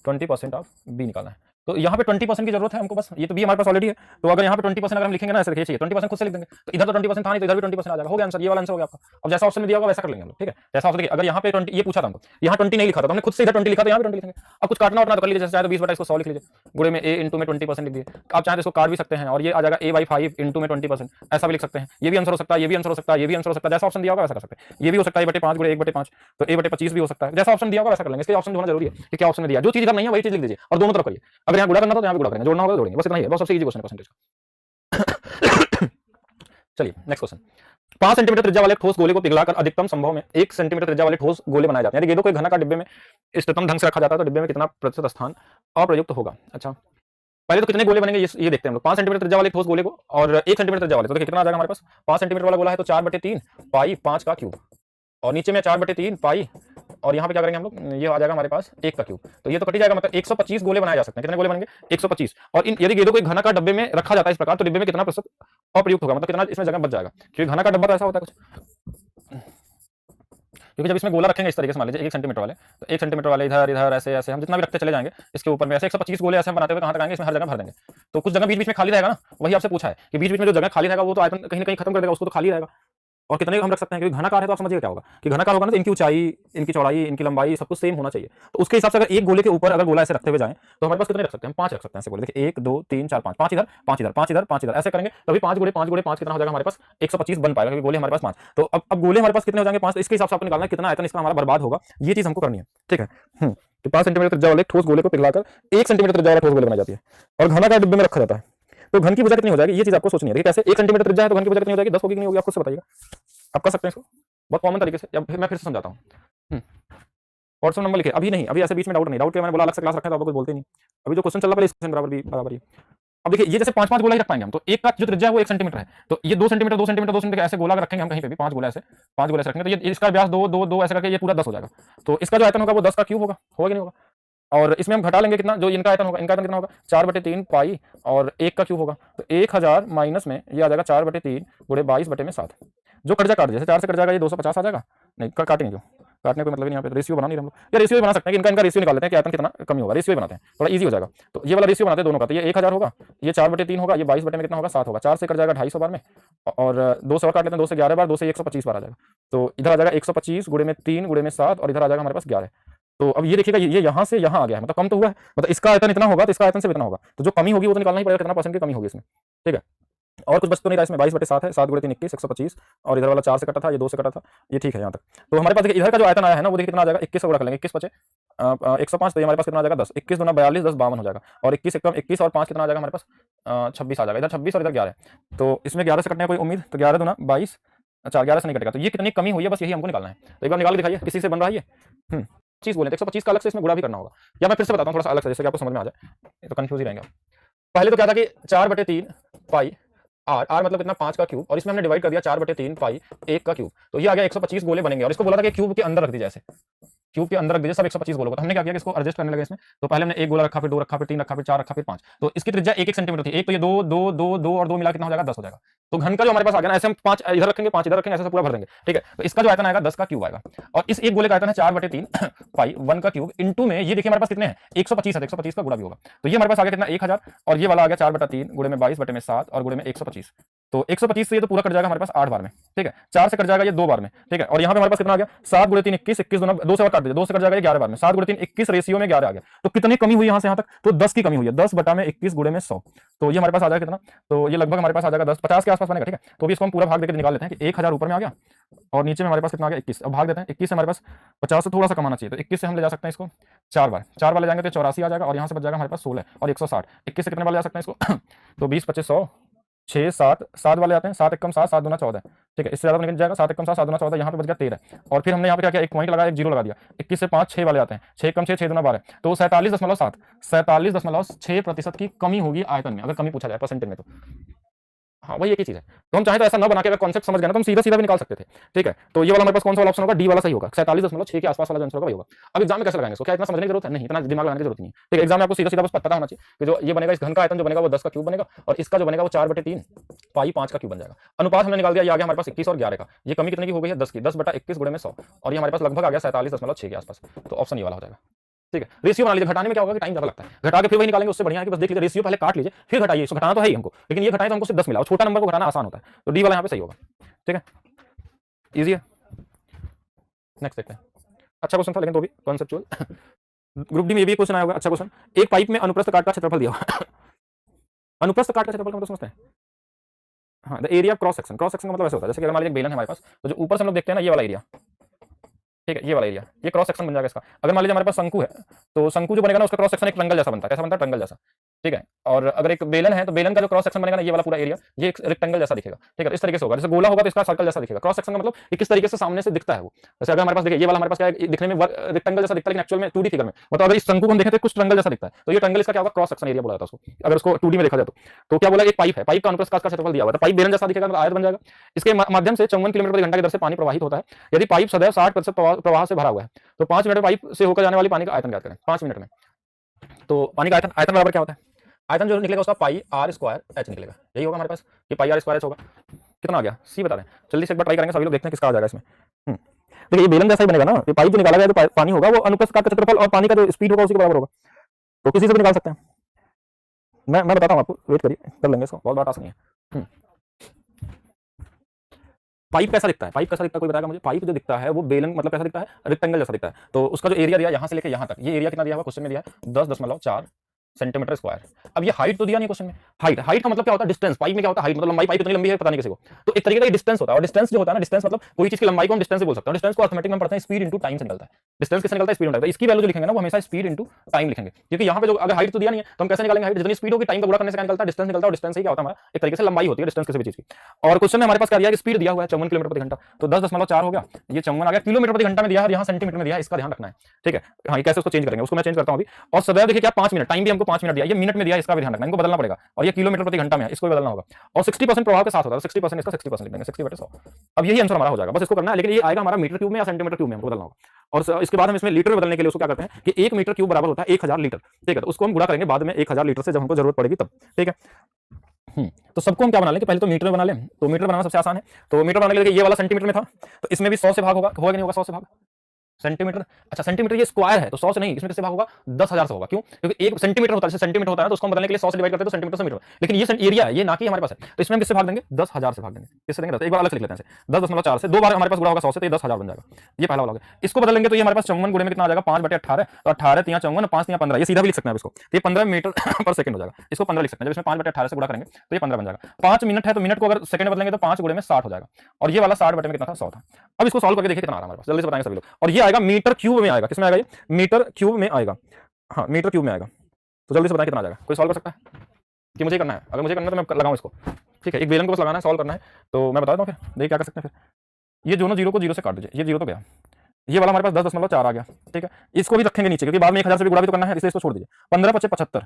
20% ऑफ बी निकालना है, तो यहाँ पे 20% की जरूरत है हमको बस, ये तो बी हमारे पास ऑलरेडी है, तो अगर यहाँ पे 20% अगर हम लिखेंगे ना ऐसे लिखिए, 20% खुद से लिख देंगे, तो इधर तो 20% था नहीं, तो इधर भी 20% आ जाएगा, हो गया आंसर, ये वाला आंसर हो गया आपका। अब जैसा ऑप्शन में दिया होगा वैसा कर लेंगे हम लोग, ठीक है। जैसा ऑप्शन देखिए, अगर यहाँ पे 20 ये पूछा था हमको, यहाँ 20 नहीं लिखा था, तो हमने खुद से इधर 20 लिखा, तो यहाँ भी 20 लिखेंगे। अब कुछ काटना उठना तो कर लीजिए, जैसे चाहे तो 20 बटा इसको 100 लिख लीजिए, गुणे में ए इंटू में 20% लिख दिए, आप चाहे तो इसको काट भी सकते हैं, और ये आ जाएगा a/5 इंटू में 20%, ऐसा भी लिख सकते हैं, ये भी आंसर हो सकता है, ये भी आंसर हो सकता है, ये भी आंसर हो सकता है, जैसा ऑप्शन दिया होगा वैसा कर सकते हैं। ये भी हो सकता है a/5 गुणे 1/5, तो a/25 भी हो सकता है, जैसा ऑप्शन दिया होगा वैसा कर लेंगे। इसके ऑप्शन होना जरूरी है कि क्या ऑप्शन में दिया, जो चीज इधर नहीं है वही चीज लिख दीजिए, और दोनों तरफ करिए, अगर यहाँ गुणा करना तो यहाँ भी गुणा करेंगे, जोड़ना होगा तो जोड़ेंगे, बस इतना ही है, बहुत सबसे इजी क्वेश्चन है परसेंटेज का। चलिए नेक्स्ट क्वेश्चन। 5 सेंटीमीटर त्रिज्या वाले ठोस गोले को पिघलाकर अधिकतम संभव में 1 सेंटीमीटर त्रिज्या वाले ठोस गोले बनाए जाते हैं। गेंदों को एक घनाकार डिब्बे में इष्टतम ढंग से रखा जाता है तो डिब्बे में कितना प्रतिशत स्थान अप्रयुक्त होगा। अच्छा, पहले तो कितने गोले बनेंगे ये देखते हैं हम लोग। 5 सेंटीमीटर त्रिज्या वाले ठोस गोले को और 1 सेंटीमीटर त्रिज्या वाले, तो देखिए कितना आ जाएगा हमारे पास। 5 सेंटीमीटर वाला गोला है तो 4/3 पाई 5 का क्यूब, और नीचे में 4/3 पाई, और यहाँ पे क्या करेंगे हम लोग, ये आ जाएगा हमारे पास 1 का क्यूब। तो ये तो कट ही जाएगा, मतलब 125 गोले बनाए जा सकते हैं। कितने गोले बनेंगे? 125। और इन यदि गेंदों को एक घनाकार डब्बे में रखा जाता है इस प्रकार, तो डिब्बे में कितना प्रतिशत अप्रयुक्त होगा, मतलब कितना इसमें जगह बच जाएगा, क्योंकि घनाकार डब्बा तो ऐसा होता है कुछ, क्योंकि जब इसमें गोला रखेंगे इस तरीके से, मान लीजिए 1 सेंटीमीटर वाले, तो 1 सेंटीमीटर वाले इधर इधर ऐसे ऐसे हम जितना भी रखते चले जाएंगे इसके ऊपर में, ऐसे 125 गोले ऐसे हम बनाते हुए कहां तक आएंगे, इसमें हर जगह भर देंगे। तो कुछ जगह बीच बीच में खाली रहेगा ना, वही आपसे पूछा है कि बीच बीच में जो जगह खाली रहेगा वो तो आयतन कहीं ना कहीं खत्म कर देगा, उसको तो खाली रहेगा। और कितने हम रख सकते हैं, क्योंकि घनाकार है तो आप समझिए क्या होगा कि घनाकार होगा ना, तो इनकी ऊंचाई, इनकी चौड़ाई, इनकी लंबाई सब कुछ सेम होना चाहिए। तो उसके हिसाब से अगर एक गोले के ऊपर अगर गोला ऐसे रखते हुए जाएं तो हमारे पास कितने रख सकते हैं, 5 रख सकते हैं ऐसे गोले। देखिए 1 2 3 4 5, 5 इधर 5 इधर 5 इधर 5 इधर ऐसे करेंगे तभी 5 गुणे 5 गुणे 5 कितना हो जाएगा हमारे पास, 125 बन पाएगा, क्योंकि गोले हमारे पास 5। तो अब गोले हमारे पास कितने हो जाएंगे, 5। इसके हिसाब से आपको निकालना है कितना आयतन इसका हमारा बर्बाद होगा, ये चीज हमको करनी है, ठीक है। तो 5 सेंटीमीटर त्रिज्या वाले ठोस गोले को पिघलाकर 1 सेंटीमीटर त्रिज्या वाला ठोस गोले बनाई जाती है और घनाकार डिब्बे में रखा जाता है। तो घन की भुजा कितनी हो जाएगी, ये चीज आपको सोचनी है। कैसे 1 सेंटीमीटर त्रिज्या है तो घन की भुजा कितनी हो जाएगी, 10 होगी कि नहीं होगी, आप खुद से बताइएगा। आप कर सकते हैं इसको बहुत कॉमन तरीके से, या फिर मैं फिर से समझाता हूँ। व्हाट्सएप नंबर लिखे, अभी नहीं, अभी ऐसे बीच में डाउट नहीं, डाउट के मैंने बोला अलग से क्लास रखा है तो आप कुछ बोलते नहीं। अभी जो क्वेश्चन चल रहा है इस क्वेश्चन बराबर ही। अब देखिए ये जैसे 5-5 गोला ही रख पाएंगे हम, तो एक का जो त्रिज्या है वो 1 सेंटीमीटर है, तो ये 2 सेंटीमीटर 2 सेंटीमीटर 2 सेंटीमीटर ऐसे गोला रखेंगे हम कहीं पे भी, 5 गोला ऐसे रखेंगे, तो ये इसका व्यास 2 2 2 ऐसे करके ये पूरा 10 हो जाएगा। तो इसका जो आयतन होगा वो 10 का क्यूब होगा कि नहीं होगा। और इसमें हम घटा लेंगे कितना, जो इनका आयतन होगा, इनका आयतन कितना होगा 4/3 पाई और 1 का क्यूब होगा, तो 1000 माइनस में ये आ जाएगा 4/3 गुणे 22/7। जो कट जाएगा, जैसे 4 से कट जाएगा ये 250 आ जाएगा। नहीं काटेंगे क्यों, काटने को मतलब नहीं, यहाँ पे रेशियो बना नहीं हम लोग, या रेशियो बना सकते हैं कि इनका रेशियो निकाल लेते हैं कि आयतन कितना कमी होगा, रेशियो बनाते हैं थोड़ा इजी हो जाएगा। तो ये वाला रेशियो बनाते हैं दोनों का, तो ये 1000 होगा, ये 4/3 होगा, ये 22 में कितना होगा 7 होगा, 4 से कट जाएगा 250 बार में, और 2 से और काट लेते हैं, 2 से 11 बार, 2 से 125 बार आ जाएगा। तो इधर आ जाएगा 125 गुणे में 3 गुणे में 7, और इधर आ जाएगा हमारे पास 11। तो अब ये देखिएगा ये यहाँ से यहाँ आ गया है, मतलब कम तो हुआ है, मतलब इसका आयतन इतना होगा तो इसका आयतन से इतना होगा, तो जो कमी होगी वो तो निकालना ही पड़ेगा, कितना परसेंट की कमी होगी इसमें, ठीक है। और कुछ बच तो नहीं रहा इसमें, 22/7 है, 7 गुणे 3 21 125, और इधर वाला 4 से कटा था, ये 2 से कटा था, ये ठीक है यहाँ तक। तो हमारे पास देखिए इधर का जो आयतन आया है ना वो देखिए कितना आ जाएगा, 21 को रख लेंगे, 21 बचे 105, तो हमारे पास कितना आ जाएगा 10, 21 दूना 42 10 52 हो जाएगा, और 21 एकदम 21 और 5 कितना आ जाएगा हमारे पास 26 आ जाएगा, इधर 26 और इधर 11, तो इसमें 11 से कटने की कोई उम्मीद, तो 11 दूना 22, अच्छा 11 से नहीं कटेगा, तो ये कितनी कमी हुई है बस यही हमको निकालना है। तो एक बार निकाल के दिखाइए किसी से बन रहा है ये 25 बोले, 125 का अलग से इसमें गुणा भी करना होगा, या मैं फिर से बताता हूँ थोड़ा सा अलग से, जैसे कि आपको समझ में आ जाए, ये तो कंफ्यूज ही रहेंगे। पहले तो क्या था कि 4/3 पाई आर मतलब कितना 5 का क्यूब, और इसमें हमने डिवाइड कर दिया 4/3 पाई 1 का क्यूब, तो ये आ गया 125 गोले बनेंगे, और इसको बोला था कि क्यूब के अंदर रख दीजिए, ऐसे क्यूब के अंदर रख दीजिए सब 125 गोलों को। तो हमने क्या किया कि इसको एडजस्ट करने लगे इसमें, तो पहले हमने 1 गोला रखा, फिर 2 रखा, फिर 3 रखा, फिर 4 रखा, फिर 5, तो इसकी त्रिज्या 1 सेंटीमीटर थी, एक तो ये 2 2 2 2 और 2 मिला कितना हो जाएगा 10 हो जाएगा। तो घन का जो हमारे पास आ गया ना, ऐसे हम 5 इधर रखेंगे 5 इधर रखेंगे, ऐसे पूरा भर देंगे, ठीक है। तो इसका जो आयतन आएगा 10 का क्यूब आएगा, और इस एक गोले का आयतन है 4/3 पाई 1 का क्यूब इंटू में ये देखिए हमारे पास कितने हैं 125 है, 125 का गुणा भी होगा, तो ये हमारे पास आ गया कितना 1000, और ये वाला आ गया 4/3 गुणे में 22/7 और गुणे में 125, तो 125 से ये तो पूरा कट जाएगा हमारे पास 8 बार में, ठीक है। 4 से कट जाएगा ये 2 बार में, ठीक है। और यहाँ पे हमारे पास कितना आ गया 7 गुणे 3 21 21 2 से और काट दीजिए, 2 से कट जाएगा 11 बार में, 7 गुणे 3 21 रेशियो में 11 आ गया। तो कितनी कमी हुई यहाँ से यहाँ तक, तो 10 की कमी हुई है, 10/21 गुणे में 100, तो ये हमारे पास आ जाएगा कितना, तो ये लगभग हमारे पास आ जाएगा 10 50 के आसपास बनेगा, ठीक है। तो अभी इसको हम पूरा भाग देकर निकाल लेते हैं कि 1000 ऊपर में आ गया और नीचे में हमारे पास कितना आ गया 21, अब भाग देते हैं 21 से हमारे पास 50 से थोड़ा सा कमाना चाहिए, तो 21 से हम ले जा सकते हैं इसको 4 बार ले जाएंगे तो 84 आ जाएगा, और यहाँ से बच जाएगा हमारे पास 16 और 160, 21 से कितने बार ले जा सकते हैं इसको तो 20 25 100 6 7 7 वाले आते हैं, 7 एकम 7 7 दूना 14, ठीक है। इससे ज्यादा निकल जाएगा, 7 एकम 7 7 दूना 14, यहाँ पे बच गया 13, और फिर हमने यहाँ पे क्या किया एक पॉइंट लगाया, एक जीरो लगा दिया। 21 से 5 6 वाले आते हैं, 6 एकम 6 6 दूना 12, तो 47.7 47.6% की कमी होगी आयतन में, अगर कमी पूछा जाए परसेंटेज में तो हाँ वही एक ही चीज है। तो हम चाहे तो ऐसा ना बना के अगर कॉन्सेप्ट समझ गए ना तो हम सीधा सीधा भी निकाल सकते थे, ठीक है। तो ये वाला हमारे पास कौन सा वाला ऑप्शन होगा, डी वाला सही होगा, 47.6 के आसपास वाला जो आंसर होगा वही होगा। अब एग्जाम में कैसे लगाएंगे इसको, क्या इतना समझने की जरूरत है, नहीं इतना दिमाग लगाने की जरूरत नहीं है, ठीक है। एग्जाम में आपको सीधा सीधा बस पता होना चाहिए कि जो ये बनेगा इस घन का आयतन जो बनेगा वो 10 का क्यूब बनेगा, और इसका जो बनेगा वो 4/3 पाई 5 का क्यूब बन जाएगा। अनुपात हमने निकाल दिया, ये आ गया हमारे पास 21 और 11 का, ये कमी कितने की हो गई है 10 की, 10/21 गुणे में 100, और ये हमारे पास लगभग आ गया 47.6 के आसपास, तो ऑप्शन ये वाला हो जाएगा, ठीक है। रेशियो बना लीजिए, घटाने में क्या होगा कि टाइम ज्यादा लगता है, घटा के फिर वही निकालेंगे, उससे बढ़िया है कि बस देख लीजिए रेशियो पहले काट लीजिए फिर घटाइए, इसको घटाना तो है ही हमको, लेकिन ये घटाए तो हमको सिर्फ 10 मिला, और छोटा नंबर को घटाना आसान होता है, तो डी वाला यहाँ पे सही होगा, ठीक है, इजी है। नेक्स्ट देखते हैं, अच्छा क्वेश्चन था लेकिन तो भी कॉन्सेप्चुअल ग्रुप डी में ये भी क्वेश्चन आया होगा, अच्छा क्वेश्चन। एक पाइप में अनुप्रस्थ काट का क्षेत्रफल दिया हुआ अनुप्रस्थ काट का क्षेत्रफल का मतलब समझते हैं, हाँ the area of cross section, cross section का मतलब ऐसा होता है जैसे कि अगर मान लीजिए बेलन है हमारे पास, तो जो ऊपर से हम लोग देखते हैं ना ये वाला एरिया, ठीक है, ये वाला एरिया, ये क्रॉस सेक्शन बन जाएगा इसका। अगर मान लीजिए हमारे पास शंकु है, तो शंकु जो बनेगा ना उसका क्रॉस सेक्शन एक ट्रायंगल जैसा बनता है, कैसा बनता है ट्रायंगल जैसा, ठीक है। और अगर एक बेलन है तो बेलन का जो क्रॉस सेक्शन बनेगा ना, ये वाला पूरा एरिया, ये एक रेक्टेंगल जैसा दिखेगा, ठीक है। इस तरीके से होगा, जैसे गोला होगा तो इसका सर्कल जैसा दिखेगा। क्रॉस सेक्शन का मतलब ये किस तरीके से सामने से दिखता है वो। जैसे अगर हमारे पास देखिए ये वाला हमारे पास क्या है, दिखने में रेक्टेंगल जैसा दिखता है, लेकिन एक्चुअल में 2D फिगर में मतलब अगर इस शंकु को हम देखें तो कुछ ट्रायंगल जैसा दिखता है, तो ये ट्रायंगल इसका क्या होगा, क्रॉस सेक्शन एरिया बोला जाता है उसको, अगर उसको 2D में देखा जाए तो क्या बोला, एक पाइप है, पाइप का अनुप्रस्थ का क्षेत्रफल दिया हुआ है, पाइप बेलन जैसा दिखेगा, आयत बन जाएगा। इसके माध्यम से 54 किलोमीटर प्रति घंटा की दर से पानी प्रवाहित होता है। यदि पाइप सदैव 60% प्रवाह से भरा हुआ है तो 5 मिनट में पाइप से होकर जाने वाली पानी का आयतन ज्ञात करें, 5 मिनट में। तो पानी का आयतन बराबर क्या होता है, आयतन जो निकलेगा उसका पाई आर स्क्वायर एच निकलेगा, यही होगा हमारे पास, ये पाई आर स्क्वायर एच होगा। कितना आ गया, सी बता रहे हैं, जल्दी से एक बार ट्राई करेंगे सभी लोग, देखते हैं किसका आ जाएगा इसमें। देखिए ये बेलन जैसा ही बनेगा ना, ये पाइप जो निकाला गया तो पानी होगा वो अनुप्रस्थ काट का क्षेत्रफल और पानी का जो स्पीड होगा उसी के बराबर होगा, तो किसी से भी निकाल सकते हैं। मैं बताता हूँ आपको, वेट करिए, कर लेंगे इसको, बहुत बड़ा टास्क नहीं है। पाइप कैसा दिखता है, पाइप कैसा दिखता है कोई बताएगा मुझे, पाइप जो दिखता है वो बेलन मतलब कैसा दिखता है, रेक्टेंगल जैसा दिखता है। तो उसका जो एरिया दिया यहाँ से लेकर यहाँ तक, ये एरिया कितना दिया हुआ क्वेश्चन में दिया है 10.4 सेंटीमीटर स्क्वायर। अब ये हाइट तो दिया नहीं क्वेश्चन में, हाइट का मतलब क्या होता है, डिस्टेंस। पाइप में क्या होता है, हाइट मतलब लंबाई, पाइप कितनी लंबी है पता नहीं किसी को, तो एक तरीके का डिस्टेंस होता है। और डिस्टेंस जो होता है ना, डिस्टेंस मतलब कोई चीज की लंबाई को हम डिस्टेंस से बोल सकते हैं। डिस्टेंस को अर्थमेटिक में पढ़ते हैं, स्पीड इनटू टाइम से निकलता है। डिस्टेंस किससे निकलता है, स्पीड निकलता है। इसकी वैल्यू जो लिखेंगे ना वो हमेशा स्पीड इनटू टाइम लिखेंगे, क्योंकि यहाँ पे जो अगर हाइट तो दिया नहीं है तो हम कैसे निकालेंगे हाइट, जितनी स्पीड होगी टाइम का गुणा करने से निकलता है, डिस्टेंस निकलता है। और डिस्टेंस ही क्या होता है हमारा, एक तरीके से लंबाई होती है डिस्टेंस किसी भी चीज की। और क्वेश्चन में हमारे पास क्या दिया है, स्पीड दिया हुआ है 54 किलोमीटर प्रति घंटा, तो 10.4 हो गया, ये 54 आ गया, किलोमीटर प्रति घंटा में दिया है और यहाँ सेंटीमीटर में दिया है, इसका ध्यान रखना है, ठीक है। हाँ, कैसे उसको चेंज करेंगे, उसको मैं चेंज करता हूँ अभी। और सदैव देखिए क्या 5 मिनट, टाइम भी हमको 5 मिनट दिया, ये मिनट में दिया है, इसका भी ध्यान रखना, इनको बदलना पड़ेगा। और ये किलोमीटर प्रति घंटा में है, इसको भी बदलना होगा। और 60% प्रभाव के साथ होता है, 60% इसका 60% लिख देंगे, 60/100। अब यही आंसर हमारा हो जाएगा, बस इसको करना है। लेकिन ये आएगा हमारा मीटर क्यूब में या सेंटीमीटर क्यूब में, हमको बदलना होगा। और इसके बाद हम इसमें लीटर में बदलने के लिए उसको क्या करते हैं कि 1 मीटर क्यूब बराबर होता है 1000 लीटर, ठीक है। तो उसको हम गुणा करेंगे बाद में 1000 लीटर से, जब हमको जरूरत पड़ेगी तब, ठीक है। तो सबको हम क्या बना लेंगे, पहले तो मीटर में बना लें, तो मीटर बनाना सबसे आसान है। तो मीटर बनाने के लिए ये वाला सेंटीमीटर में था, तो इसमें भी 100 से भाग होगा कि नहीं होगा, 100 से भाग सेंटीमीटर। अच्छा सेंटीमीटर ये स्क्वायर है तो 100 से नहीं, इसमें किससे भाग होगा, 10,000 से होगा। क्यों, क्योंकि 1 सेंटीमीटर होता है, जैसे सेंटीमीटर होता है तो उसको हम बदलने के लिए 100 से डिवाइड करते हैं तो सेंटीमीटर से मीटर, लेकिन ये एरिया है, ये ना कि हमारे पास है, तो इसमें हम किससे भाग देंगे, 10,000 से भाग देंगे। किससे देंगे, 10। एक बार अलग से लिख लेते हैं, 10.4 से 2 बार हमारे पास गुणा होगा 100 से, तो ये 10,000 बन जाएगा, ये पहला वाला हो गया। इसको बदलेंगे तो ये हमारे पास 54 गुणे में कितना आ जाएगा, 5/18, तो 18 3 54, 5 3 15, ये सीधा भी लिख सकते हैं इसको, तो ये 15 मीटर पर सेकंड हो जाएगा। इसको 15 लिख सकते हैं, जब इसमें 5/18 से गुणा करेंगे तो ये 15 बन जाएगा। 5 मिनट है तो मिनट को अगर सेकंड में बदलेंगे तो 5 गुणे में 60 हो जाएगा, और ये वाला 60 बटे में कितना था, 100 था। अब इसको सॉल्व करके देखिए कितना आ रहा है हमारे पास, जल्दी से बताएंगे सभी लोग। और ये आएगा मीटर क्यूब में आएगा, किसमें आएगा, ये मीटर क्यूब में आएगा, हाँ मीटर क्यूब में आएगा। तो जल्दी से बताएं कितना आ जाएगा, कोई सॉल्व कर सकता है कि मुझे करना है, अगर मुझे करना है तो मैं लगाऊं इसको, ठीक है। एक बेलन को बस लगाना है, सॉल्व करना है, तो मैं बता देता हूं फिर देखिए क्या कर सकते हैं। फिर ये दोनों जीरो को जीरो से काट दीजिए, ये जीरो तो गया, ये वाला हमारे पास 10.4 आ गया, ठीक है। इसको भी रखेंगे नीचे क्योंकि बाद में 1000 से भी गुणा भी तो करना है, इसलिए इसको छोड़ दीजिए। 15 × 5 = 75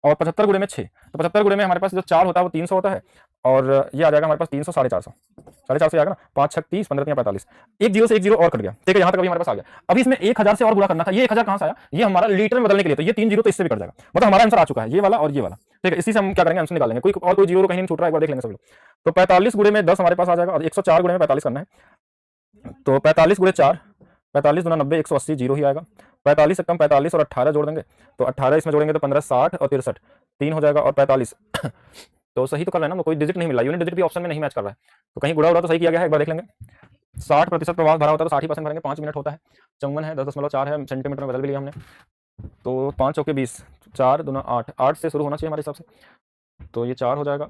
और 75 गुणे में 6, तो 75 गुणे में हमारे पास जो 4 होता है वो 300 होता है, और ये आ जाएगा हमारे पास 300, 450, 450 आएगा ना, 5 6 30, 15 3 45, एक जीरो से एक जीरो और कट गया, ठीक है। यहाँ तक अभी हमारे पास आ गया। अभी इसमें 1000 से और गुणा करना था, ये 1000 कहाँ से आया, ये हमारा लीटर में बदलने के लिए, तो ये 3 जीरो तो इससे भी कट जाएगा, मतलब हमारा आंसर आ चुका है ये वाला और ये वाला, ठीक है। इसी से हम क्या करेंगे, आंसर निकालेंगे, कोई और कोई जीरो कहीं नहीं छूट रहा है, एक बार देख लेंगे सब लोग। तो 45 गुणे में 10 हमारे पास आ जाएगा, और 104 गुणे में 45 करना है, तो 45 गुणे 4, 45 दूना 90, 180, जीरो ही आएगा। 45 से कम 45 और 18 जोड़ देंगे, तो 18 इसमें जोड़ेंगे तो 15, 60 और 63, 3 हो जाएगा, और 45 तो सही तो कर रहे हैं ना, कोई डिजिट नहीं मिला, यूनिट डिजिट भी ऑप्शन में नहीं मैच कर रहा है, तो कहीं गुणा उड़ा तो सही किया गया है, एक बार देख लेंगे। 60% प्रभाव भरा होता है तो 60% भरेंगे, 5 मिनट होता है, 54 है, 10.4 है, सेंटीमीटर में बदल भी लिया हमने, तो 5 चौके 20, 4 दूना 8, 8 से शुरू होना चाहिए हमारे हिसाब से, तो ये 4 हो जाएगा,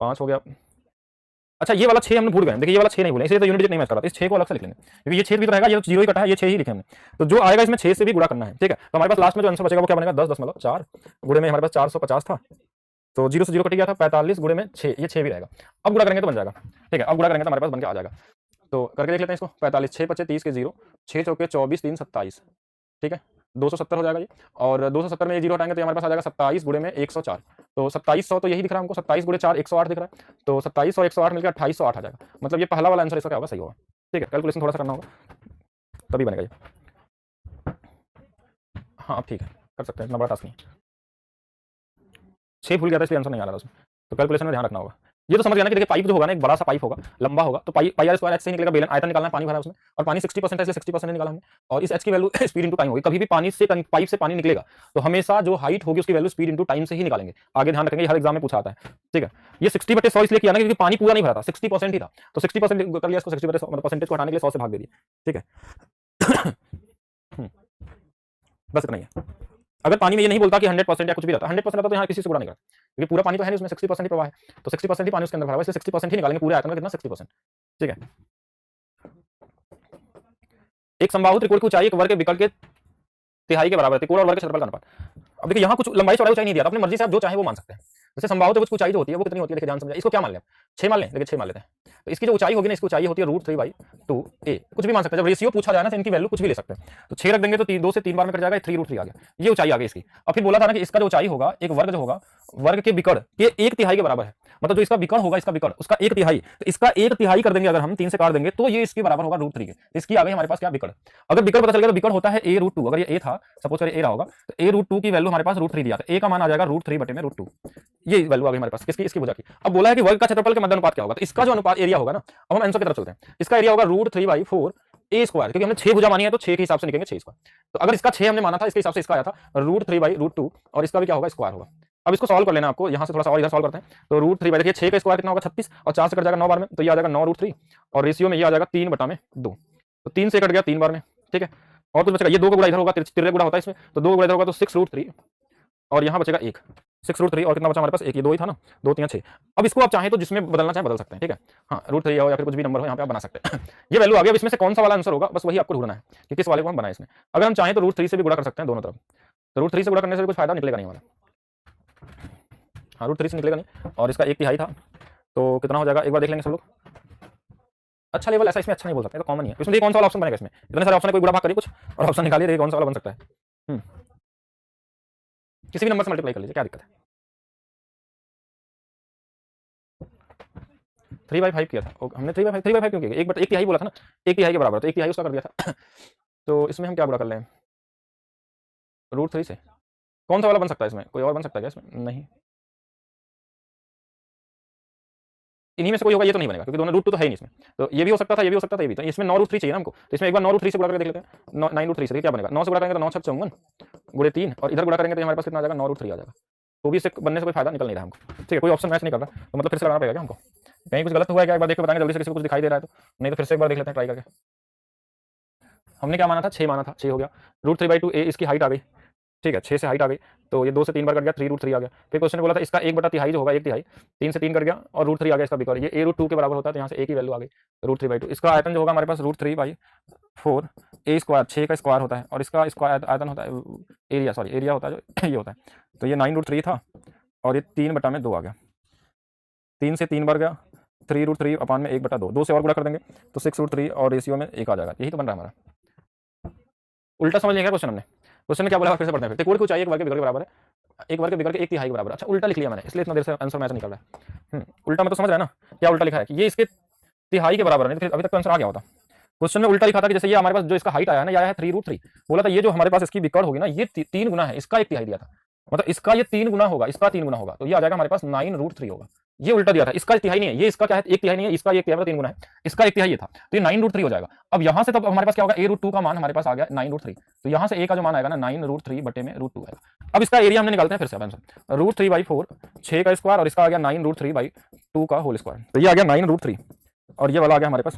5 हो गया। अच्छा ये वाला 6 हमने भूल गए, देखिए ये वाला 6 नहीं भूले, इसलिए तो यूनिट डिजिट नहीं मैच कर रहा था, इस 6 को अलग से लिख लेंगे क्योंकि ये 6 भी तो रहेगा, ये तो जीरो ही कटा है, ये 6 ही लिखे हमने, तो जो आएगा इसमें 6 से भी गुणा करना है, ठीक है। तो हमारे पास लास्ट में जो आंसर बचेगा वो क्या बनेगा, 10.4 गुणे में हमारे पास 450 था, तो जीरो से जीरो कट गया था, 45 गुणे में 6, ये 6 भी रहेगा। अब गुणा करेंगे तो बन जाएगा, ठीक है। अब गुणा करेंगे तो हमारे पास बन के आ जाएगा, तो करके देख लेते हैं इसको। 45 6 5 30 के जीरो, 6 चौके 24 3 27, ठीक है, 270 हो जाएगा ये, और 270 में ये जीरो हटाएंगे तो हमारे पास आ जाएगा 27 गुणे में 104, तो 2700 तो यही दिख रहा है हमको, 27 गुणे 4 108 दिख रहा है, तो 27 और 108 मिलकर 2808 आ जाएगा, मतलब ये पहला वाला आंसर इसका क्या होगा, सही होगा, ठीक है। कैलकुलेशन थोड़ा सा करना होगा तभी बनेगा ये, हाँ अब ठीक है कर सकते हैं, इतना बड़ा टास्क नहीं, 6 भूल गया था इसलिए आंसर नहीं आ रहा उसमें, तो कैलकुलेशन में ध्यान रखना होगा। ये तो समझ गया ना कि देखिए पाइप जो होगा ना, एक बड़ा सा पाइप होगा, लंबा होगा, तो पाई आर स्क्वायर एच से ही निकलेगा, बेलन आयतन निकालना है, पानी भरा है उसमें, और पानी 60% है इसलिए 60% निकाला हमने, और इस एच की वैल्यू स्पीड इंटू टाइम होगी, कभी भी पानी से पाइप से पानी निकलेगा तो हमेशा जो हाइट होगी उसकी वैल्यू स्पीड इंटू टाइम से ही निकालेंगे, आगे ध्यान रखेंगे, हर एग्जाम में पूछा आता है, ठीक है। ये 60/100 इसलिए किया ना क्योंकि पानी पूरा नहीं भरा था, 60% ही था, तो 60% कर लिया, इसको 60% मतलब परसेंटेज को हटाने के लिए 100 से भाग दे दिया, ठीक है। बस इतना ही है। अगर पानी में ये नहीं बोलता कि 100% या कुछ भी रहता, 100% रहता तो यहाँ किसी से गुणा नहीं करता, क्योंकि पूरा पानी तो है नहीं उसमें, 60% ही प्रवाह है, तो 60% ही पानी उसके अंदर भरा हुआ है, इसलिए 60% ही निकालेंगे, पूरे आयतन का कितना 60%, ठीक है। एक समबाहु त्रिकोण की ऊंचाई एक वर्ग के विकर्ण के तिहाई के बराबर है, त्रिकोण और वर्ग के क्षेत्रफल का अनुपात। अब देखिए यहाँ कुछ लंबाई चौड़ाई ऊंचाई नहीं दिया था, अपनी मर्जी से आप जो चाहे वो मान सकते हैं। जैसे संभाव्यता कुछ ऊंचाई जो होती है वो कितनी होती है, देखिए ध्यान समझिए, इसको क्या मान लें, 6 मान लें, देखिए 6 मान लेते हैं। तो इसकी जो ऊंचाई होगी ना, इसकी ऊंचाई होती है √3/2a, कुछ भी मान सकते हैं। जब रेशियो पूछा जाए ना तो इनकी वैल्यू कुछ भी ले सकते हैं। तो 6 रख देंगे तो 2 से 3 बार में कट जाएगा, 3√3 आ गया, ये ऊंचाई आ गई इसकी। अब फिर बोला था ना कि इसका जो ऊंचाई होगा, एक वर्ग जो होगा, वर्ग के विकर्ण के 1/3 के बराबर है, मतलब जो इसका विकर्ण होगा, इसका विकर्ण उसका 1/3, तो इसका 1/3 कर देंगे अगर हम 3 से काट देंगे तो ये इसके बराबर होगा √3 के। तो इसकी आ गई हमारे पास क्या, विकर्ण। अगर विकर्ण पता चल गया तो विकर्ण होता है a√2, अगर ये a था, सपोज करिए a रहा होगा, तो a√2 की वैल्यू हमारे पास √3 दिया था, a का मान आ जाएगा √3/√2, ये वैल्यू आ गई हमारे पास किसकी, इसकी भुजा की। अब बोला है कि वर्ग का क्षेत्रफल के मध्य अनुपात क्या होगा, तो इसका जो अनुपात एरिया होगा ना, अब हम आंसर की तरफ चलते हैं। इसका एरिया होगा √3/4a², क्योंकि हमने 6 भुजा मानी है तो 6 के हिसाब से निकलेंगे 6²। तो अगर इसका 6 हमने माना था, इसके हिसाब से इसका आया था √3/√2, और इसका भी क्या होगा, स्क्वायर होगा। अब इसको सॉल्व कर लेना आपको, यहां से थोड़ा सा और इधर सॉल्व करते हैं। तो √3, देखिए 6 का स्क्वायर कितना होगा, 36, और 4 से कट जाएगा 9 बार में, तो ये आ जाएगा 9√3, और रेशियो में ये आ जाएगा 3/2। तो 3 से कट गया 3 बार में, ठीक है। और कुछ बचेगा, ये 2 का गुणा इधर होगा, तिरछे गुणा होता है इसमें, तो 2 का गुणा इधर होगा तो 6√3, और यहाँ बचेगा 1, 6√3, और कितना बचा हमारे पास, 1, ये 2 ही था ना, 2 3 6। अब इसको आप चाहें तो जिसमें बदलना चाहें बदल सकते हैं, ठीक है। हाँ, √3 हो या फिर कुछ भी नंबर हो, यहाँ पे आप बना सकते हैं। ये वैल्यू आ गया। अब इसमें से कौन सा वाला आंसर होगा, बस वही आपको ढूंढना है कि किस वाले को हम बनाए इसमें। अगर हम चाहें तो √3 से भी गुणा कर सकते हैं दोनों तरफ, तो √3 से गुणा करने से भी कुछ फायदा निकलेगा नहीं हमारा। हाँ, √3 से निकलेगा नहीं, और इसका 1/3 था, तो कितना हो जाएगा, एक बार देख लेंगे सब लोग। अच्छा लेवल ऐसा इसमें अच्छा नहीं बोल सकते, तो कॉमन ही है इसमें। कौन सा वाला ऑप्शन बनेगा इसमें, इतने सारे ऑप्शन है, कोई गुणा भाग करिए कुछ और ऑप्शन निकालिए, देखिए कौन सा वाला बन सकता है। किसी भी नंबर से मल्टीप्लाई कर लीजिए, क्या दिक्कत है। 3/5 किया था, हमने 3/5 क्यों किया, 1/3 बोला था ना, 1/3 के बराबर, तो 1/3 उसका कर दिया था। तो इसमें हम क्या गुणा कर लें, √3 से। कौन सा वाला बन सकता है इसमें, कोई और बन सकता है क्या इसमें, नहीं, इन्हीं में से कोई होगा, ये तो नहीं बनेगा क्योंकि दोनों √2 तो है ही नहीं इसमें। तो ये भी हो सकता था, ये भी हो सकता था, ये भी। तो इसमें 9√3 चाहिए ना हमको, तो इसमें एक बार 9√3 से गुणा करके देख लेते हैं। 9√3 से क्या बनेगा, 9 से गुणा करेंगे तो 9 6 54 गुणे 3, और इधर गुणा करेंगे तो हमारे पास कितना आ जाएगा, 9√3 आ जाएगा। तो भी इससे बनने से कोई फायदा निकल नहीं रहा हमको, ठीक है, कोई ऑप्शन मैच नहीं कर रहा, तो मतलब फिर से लगाना पड़ेगा हमको। कहीं कुछ गलत हुआ है क्या, एक बार देख के बताएंगे जल्दी से, किसी को कुछ दिखाई दे रहा है तो, नहीं तो फिर से एक बार देख लेते हैं ट्राई करके। हमने क्या माना था, 6 माना था, 6 हो गया। √3/2a इसकी हाइट आ गई, ठीक है, 6 से हाइट आ गई, तो ये 2 से 3 बार कट गया, 3√3 आ गया। फिर क्वेश्चन बोला था इसका 1/3 जो होगा, 1/3, 3 से 3 कट गया, और √3 आ गया इसका विकर्ण, ये a√2 के बराबर होता है, तो यहाँ से a की वैल्यू आ गई √3/2। इसका आयतन जो होगा हमारे पास √3/4a², 6 का स्क्वायर होता है, और इसका स्क्वायर आयतन होता है, एरिया, सॉरी एरिया होता है जो ये होता है। तो ये 9√3 था, और ये 3/2 आ गया, 3 से 3 बार गया, 3√3/1/2, 2 से और गुणा कर देंगे तो 6√3, और रेशियो में 1 आ जाएगा। यही तो बन रहा है हमारा। उल्टा समझ लेंगे क्वेश्चन हमने, क्वेश्चन में क्या बोला, फिर से पढ़ते हैं। त्रिकोण की ऊंचाई एक वर्ग के विकर्ण के बराबर है, एक वर्ग के विकर्ण के 1/3 के बराबर। अच्छा, उल्टा लिख लिया मैंने, इसलिए इतना देर से आंसर मैच नहीं कर रहा है। उल्टा में तो समझ रहा है ना, क्या उल्टा लिखा है कि ये इसके तिहाई के बराबर है, अभी तक तो आंसर आ गया होता। क्वेश्चन में उल्टा लिखा था कि जैसे ये हमारे पास जो इसका हाइट आया है ना, ये आया है 3√3, बोला था ये जो हमारे पास इसकी विकर्ण होगी ना, ये 3 गुना है, इसका 1/3 दिया था, मतलब इसका ये 3 गुना होगा, इसका 3 गुना होगा, तो ये आ जाएगा हमारे पास 9√3 होगा। ये उल्टा दिया था, इसका तिहाई नहीं है, ये इसका क्या है, 1/3 नहीं है, इसका 1/3 3 गुना है, इसका 1/3 ये था, तो ये 9√3 हो जाएगा। अब यहाँ से तब हमारे पास क्या होगा, a√2 का मान हमारे पास आ गया 9√3, तो यहाँ से a का जो मान आएगा ना, 9√3/√2 आएगा। अब इसका एरिया हमने निकालते हैं फिर से आंसर, √3/4, 6 का स्क्वायर, और इसका आ गया 9√3/2 का होल स्क्वायर, तो ये आ गया 9√3, और ये वाला आ गया हमारे पास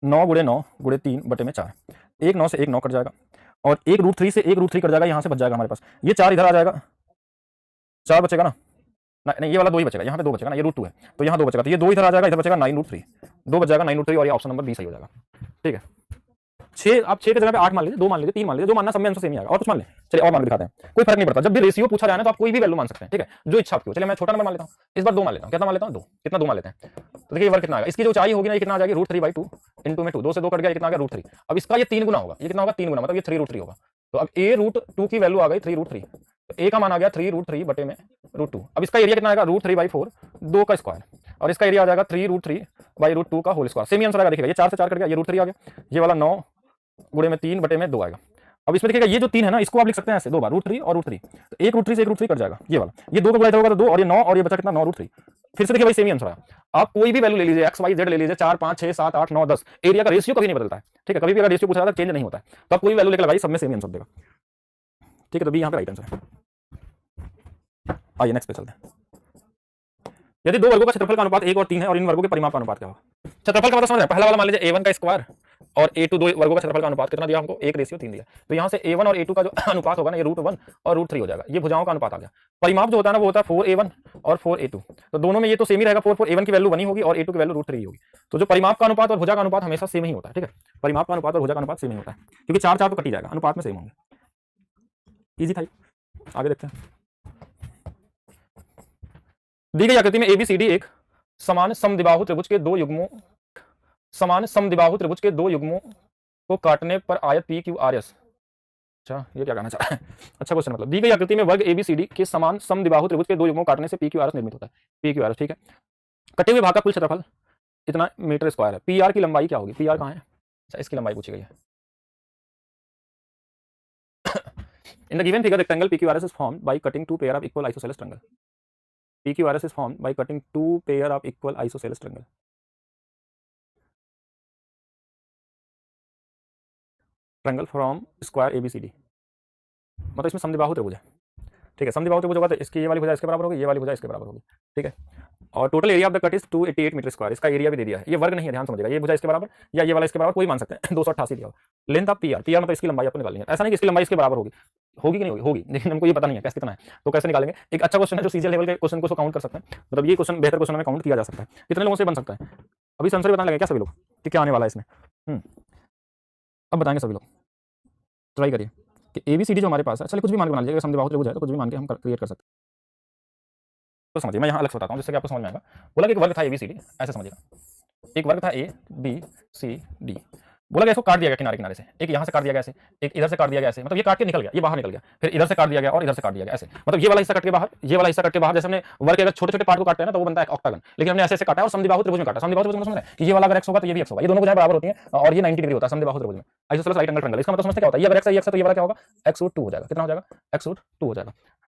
9 गुणे 9 गुणे 3/4, 1 9 से 1 9 कट जाएगा, और 1√3 से 1√3 कट जाएगा, यहाँ से बच जाएगा हमारे पास, ये 4 इधर आ जाएगा, 4 बचेगा ना, नहीं ये वाला 2 ही बचेगा, यहाँ पे 2 बचेगा ना, ये √2 है तो यहाँ 2 बचेगा, तो ये 2 इधर आ जाएगा, इधर बचेगा 9√3, 2 बच जाएगा 9√3, और ये ऑप्शन नंबर बी सही हो जाएगा, ठीक है। 6, आप 6 की जगह पे 8 मान लीजिए, 2 मान लीजिए, 3 मान लीजिए, जो मानना सब में आंसर सेम ही आएगा, और कुछ मान ले, चलिए और मान के दिखाते हैं, कोई फर्क नहीं पड़ता। जब भी रेशियो पूछा जाए ना तो आप कोई भी वैल्यू मान सकते हैं, ठीक है, जो इच्छा आपकी हो। चलिए मैं छोटा नंबर मान लेता हूँ, इस बार 2 मान लेता हूँ, कितना मान लेता हूँ, 2, कितना 2 मान लेते हैं, तो देखिए ये वर्ग कितना आएगा, इसकी जो ऊंचाई होगी ना, ये कितना आ जाएगी, √3/2 इंटू में 2, 2 से 2 कट गया, कितना आ गया √3। अब इसका ये 3 गुना होगा, ये कितना होगा, 3 गुना, मतलब ये 3√3 होगा। तो अब a√2 की वैल्यू आ गई 3√3, तो a का मान आ गया 3√3/√2। अब इसका एरिया कितना आएगा, √3/4, 2 का स्क्वायर, और इसका एरिया आ जाएगा 3√3/√2 का होल स्क्वायर, सेम ही आंसर आएगा। देखिएगा ये 4 से 4 कट गया, ये √3 आ गया, ये वाला 9 गुणे में 3/2 आएगा। अब इसमें देखिएगा ये जो 3 है ना, इसको आप लिख सकते हैं ऐसे, 2 बार √3 और √3, तो एक √3 से एक √3 कट जाएगा, ये वाला, ये 2 का गुणा इधर होगा तो 2, और ये 9, और ये बचा कितना, 9√3। फिर से देखिए भाई सेम ही आंसर आया। आप कोई भी वैल्यू ले लीजिए, x y z ले लीजिए, 4 5 6 7 8 9 10, एरिया का रेशियो कभी नहीं बदलता है, ठीक है, कभी भी अगर रेशियो पूछा जाता है चेंज नहीं होता है, तो आप कोई वैल्यू लेकर लगाइए, सब में सेम आंसर देगा, ठीक है। तो बी यहाँ पे राइट आंसर है। आइए नेक्स्ट पे चलते हैं। यदि 2 वर्गों का क्षेत्रफल का अनुपात 1 और 3 है और इन वर्गों के परिमाप का अनुपात क्या होगा। क्षेत्रफल का मतलब समझ रहे हैं, पहला वाला मान लीजिए a1 का स्क्वायर और a2, 2 वर्गों का क्षेत्रफल का अनुपात कितना दिया हमको, 1:3 दिया, तो यहाँ से a1 और a2 का जो अनुपात होगा ना, ये √1 और √3 हो जाएगा, ये भुजाओं का अनुपात आ गया। परिमाप जो होता है ना, वो होता है 4a1 और 4a2, तो दोनों में ये तो सेम ही रहेगा, 4 a1 की वैल्यू 1 होगी और a2 की वैल्यू √3 होगी। तो जो परिमाप का अनुपात और भुजा का अनुपात हमेशा सेम ही होता है, ठीक है, परिमाप का अनुपात और भुजा का अनुपात सेम ही होता है, क्योंकि 4 4 तो कट ही जाएगा, अनुपात में सेम होंगे, इजी था। आगे देखते हैं। दी गई आकृति में एबीसीडी एक समान समद्विबाहु त्रिभुज के दो युग्मों को काटने पर आयत पी क्यू आर एस। अच्छा, ये क्या कहना चाह रहा है? अच्छा क्वेश्चन, मतलब दी गई आकृति में वर्ग एबीसीडी के समान समद्विबाहु त्रिभुज के दो युग्मों काटने से पी क्यू आर एस निर्मित होता है। पी क्यू आर एस, ठीक है। कटे हुए भाग का कुल क्षेत्रफल इतना मीटर स्क्वायर है। पी आर की लंबाई क्या होगी? पी आर कहाँ है? अच्छा, इसकी लंबाई पूछी गई है। In the given figure, rectangle PQRS is formed by cutting two pair of equal isosceles triangle. PQRS is formed by cutting two pair of equal isosceles triangle. Triangle from square ABCD. मतलब इसमें समद्विबाहु त्रिभुज है, ठीक है। समद्विबाहु त्रिभुज होगा तो इसकी ये वाली भुजा इसके बराबर होगी, ये वाली भुजा इसके बराबर होगी, ठीक है। और total area of the cut is 288 meter square. इसका एरिया भी दे दिया है, ये वर्ग नहीं है, ध्यान समझिएगा। ये भुजा इसके बराबर या ये वाला इसके बराबर, कोई मान सकते हैं। 288 दिया। लेंथ ऑफ पीआर, पीआर मतलब इसकी लंबाई आपको निकालनी है। ऐसा नहीं कि इसकी लंबाई इसके बराबर होगी, होगी कि नहीं होगी, होगी, लेकिन हमको ये पता नहीं है कैसे कितना है, तो कैसे निकालेंगे। एक अच्छा क्वेश्चन है जो सीजीएल लेवल के क्वेश्चन को काउंट कर सकते हैं, मतलब ये क्वेश्चन बेहतर क्वेश्चन में काउंट किया जा सकता है। कितने लोगों से बन सकता है? अभी आंसर बताने लगे क्या सभी लोग कि क्या आने वाला है इसमें? अब बताएंगे सभी लोग, ट्राई करिए कि एबीसीडी जो हमारे पास है, चलिए कुछ भी मान के बना लीजिएगा। समद्विबाहु त्रिभुज है तो कुछ भी मान के हम क्रिएट कर सकते हैं। तो समझिए, मैं यहाँ अलग से बताता हूँ जिससे कि आपको समझ में आएगा। बोला कि एक वर्ग था एबीसीडी, ऐसे समझिएगा। एक वर्ग था ए बी सी डी। बोला गया इसको काट दिया गया किनारे किनारे से, एक यहाँ से काट दिया गया ऐसे, एक इधर से काट दिया गया ऐसे, मतलब ये काट के निकल गया, ये बाहर निकल गया, फिर इधर से काट दिया गया और इधर से काट दिया गया ऐसे, मतलब ये वाला हिस्सा कट के बाहर, ये वाला हिस्सा कट के बाहर। जैसे हमने वर्ग के अगर छोटे छोटे पार्ट को काटते हैं ना तो वो बनता है ऑक्टागन, लेकिन हमने ऐसे ऐसे काटा है और समद्विबाहु त्रिभुज में काटा। समद्विबाहु त्रिभुज में समझ रहे हैं कि ये वाला अगर x होगा तो ये भी x होगा, ये दोनों भुजाएं बराबर होती हैं और ये 90 डिग्री होता है समद्विबाहु त्रिभुज में, आइसोसेलेस राइट एंगल ट्रायंगल। इसका मतलब समझते क्या होता है? ये अगर x है, ये x है, तो ये वाला क्या होगा? x रूट 2 हो जाएगा। कितना हो जाएगा? x रूट 2 हो जाएगा,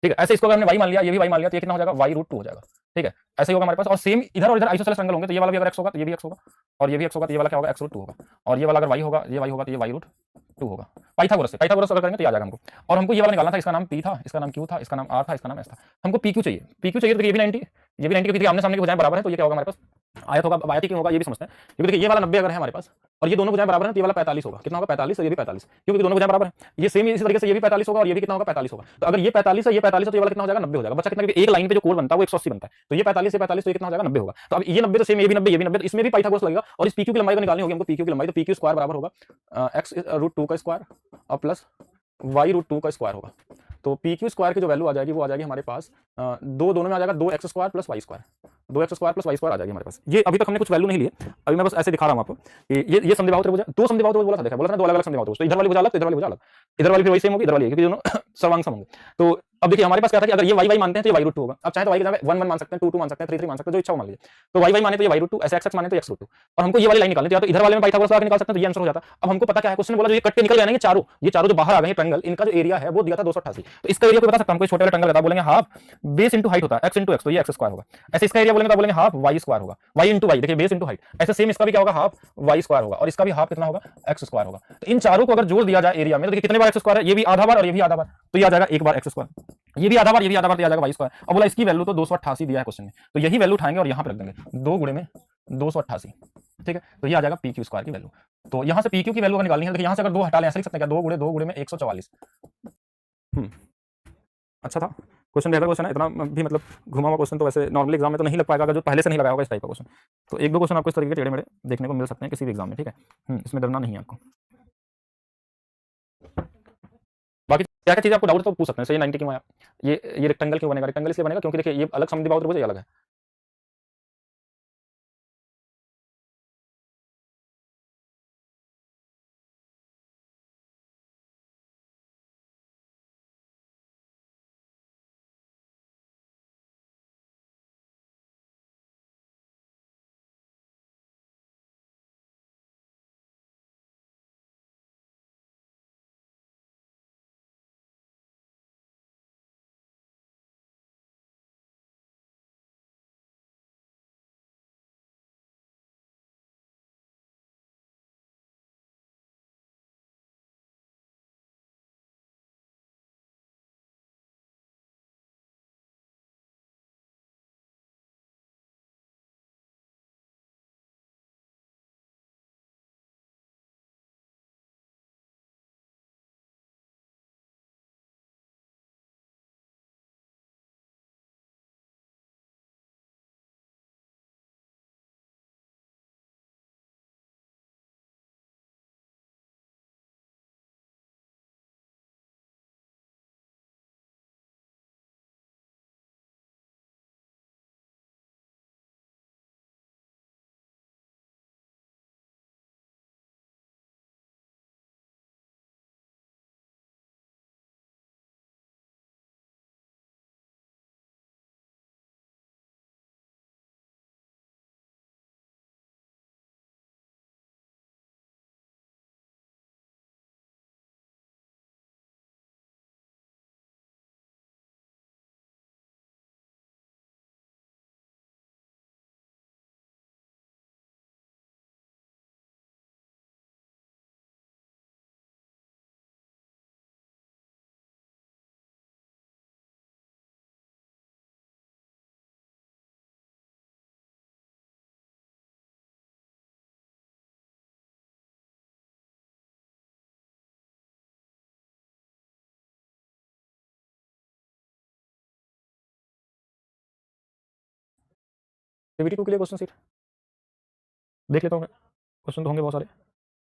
ठीक है। ऐसे इसको अगर हमने y मान लिया, ये भी y मान लिया, तो ये कितना हो जाएगा? y रूट 2 हो जाएगा, ठीक है। ऐसे ही होगा हमारे पास। और सेम इधर और इधर आइसोसेलेस ट्रायंगल होंगे, तो ये वाला भी अगर x होगा तो ये भी x होगा, और ये भी x होगा तो ये वाला क्या होगा? x रूट 2 होगा। और ये वाला अगर y होगा, ये y होगा तो ये y रूट 2 होगा। पाइथागोरस से, पाइथागोरस अगर करेंगे तो याद आ जाएगा हमको। और हमको ये वाला निकालना था, इसका नाम p था, इसका नाम q था, इसका नाम r था, इसका नाम s था। हमको pq चाहिए, pq चाहिए तो ये भी 90, ये भी 90, क्योंकि आमने सामने की भुजाएं बराबर है, तो ये क्या होगा हमारे पास? आयत होगा। आयत ही क्यों होगा ये भी समझते हैं, क्योंकि देखिए ये वाला 90 अगर है हमारे पास और ये दोनों भुजाएं बराबर हैं, तो ये वाला 45 होगा। कितना होगा? 45 और ये भी 45, क्योंकि दोनों भुजाएं बराबर हैं। ये सेम इसी तरीके से ये भी 45 होगा और ये भी कितना होगा? 45 होगा। तो अगर ये 45 है, ये 45 है, तो ये वाला कितना हो जाएगा? 90 हो जाएगा। बच्चा कितना, क्योंकि एक लाइन पे जो कोण बनता है वो 180 बनता है, तो ये 45 से 45 तो ये कितना हो जाएगा? 90 होगा। तो अब ये 90 तो सेम, ये भी 90, ये भी 90, तो इसमें भी पाइथागोरस लगेगा। और इस pq की लंबाई को निकालनी होगी हमको, pq की लंबाई, तो pq स्क्वायर बराबर होगा x रूट 2 का स्क्वायर और प्लस y रूट 2 का स्क्वायर होगा। तो pq स्क्वायर की जो वैल्यू आ जाएगी वो आ जाएगी हमारे पास दोनों में आ जाएगा 2x square plus y square, 2x square plus y square आ जाएगी हमारे पास। ये अभी तक हमने कुछ वैल्यू नहीं लिए, अभी मैं बस ऐसे दिखा रहा हूं आपको कि ये समद्विबाहु त्रिभुज है। दो समद्विबाहु त्रिभुज बोला था, देखा बोला था दो अलग अलग समद्विबाहु त्रिभुज, तो इधर वाली भुजा अलग, तो इधर वाली भुजा अलग, इधर वाली फिर वही सेम होगी, इधर वाली, क्योंकि दोनों सर्वांग सम होंगे। तो अब देखिए हमारे पास क्या था कि अगर ये y मानते हैं तो ये y रूट 2 होगा। अब चाहे तो y की जगह 1 1 मान सकते हैं, 2 2 मान सकते हैं, 3 3 मान सकते हैं, जो इच्छा हो मान लीजिए। तो y माने तो ये y रूट 2, ऐसे x x माने तो x रूट 2, और हमको ये वाली लाइन निकालनी थी, या तो इधर वाले में पाइथागोरस लगा के निकाल सकते हैं, तो ये आंसर हो जाता। अब हमको पता क्या है, क्वेश्चन बोला जो ये कट के निकल गए ना, ये चारों जो बाहर आ गए ट्रायंगल, इनका जो एरिया है वो दिया था 288। तो इसका एरिया कोई बता सकता है हमको? छोटे वाले ट्रायंगल का बोलेंगे हाफ बेस इंटू हाइट होता है, x इंटू x, तो ये x स्क्वायर होगा। ऐसे इसका एरिया बोलेंगे तो बोलेंगे हाफ y स्क्वायर होगा, y इंटू y, देखिए बेस इंटू हाइट। ऐसे सेम इसका भी क्या होगा? हाफ y स्क्वायर होगा, और इसका भी हाफ कितना होगा? x स्क्वायर होगा। तो इन चारों को अगर जोड़ दिया जाए एरिया में, तो देखिए कितने बार x स्क्वायर है? ये भी आधा बार और ये भी आधा बार, तो ये आ जाएगा एक बार x स्क्वायर, ये भी आधा बार, ये भी आधा बार, तो आ जाएगा y स्क्वायर। अब बोला इसकी वैल्यू तो 288 दिया है क्वेश्चन में, तो यही वैल्यू उठाएंगे और यहाँ पे रख देंगे 2 गुणे में 288, ठीक है। तो ये आ जाएगा pq स्क्वायर की वैल्यू। तो यहाँ से pq की वैल्यू निकालनी है, देखिए यहाँ से अगर 2 हटा लें, ऐसे लिख सकते हैं क्या? 2 गुणे में 144। अच्छा था क्वेश्चन, बेहतर क्वेश्चन है। इतना भी मतलब घुमा हुआ क्वेश्चन तो वैसे नॉर्मल एग्जाम में तो नहीं लग पाएगा, जो पहले से नहीं लगाया होगा इस टाइप का क्वेश्चन। तो एक दो क्वेश्चन आपको इस तरीके के टेढ़े मेढ़े देखने को मिल सकते हैं किसी भी एग्जाम में, ठीक है। इसमें डरना नहीं है आपको। बाकी क्या क्या चीज़ आपको डाउट तो पूछ सकते हैं। ये 90 क्यों आया, ये रेक्टेंगल क्यों बनेगा? रेक्टेंगल इसलिए बनेगा क्योंकि देखिए ये अलग समद्विबाहु त्रिभुज, ये अलग है। पीवीटी 2 के लिए क्वेश्चन सीट देख लेता हूँ मैं, क्वेश्चन तो होंगे बहुत सारे।